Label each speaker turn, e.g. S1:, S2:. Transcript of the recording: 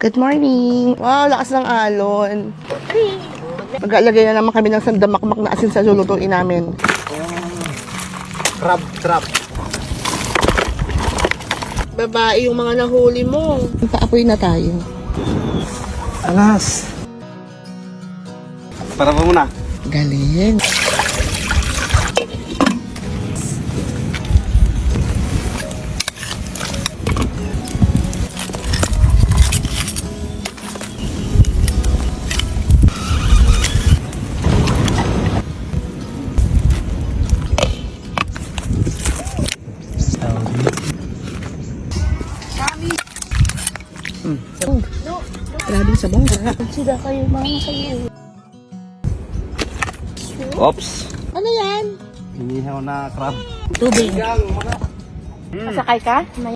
S1: Good morning! Wow, lakas ng alon. Mag-aalagay na naman kami ng sandamakmak na asin sa lulutuin namin.
S2: Crab trap.
S1: Babae yung mga nahuli mo. Paapoy na tayo.
S2: Alas. Para pa muna.
S1: Galing. Grabe sa bangga.
S3: Sida kayo mga kayo.
S2: Oops.
S1: Ano yan?
S2: Inihaw na crab.
S3: Tubig. Masakay ka? May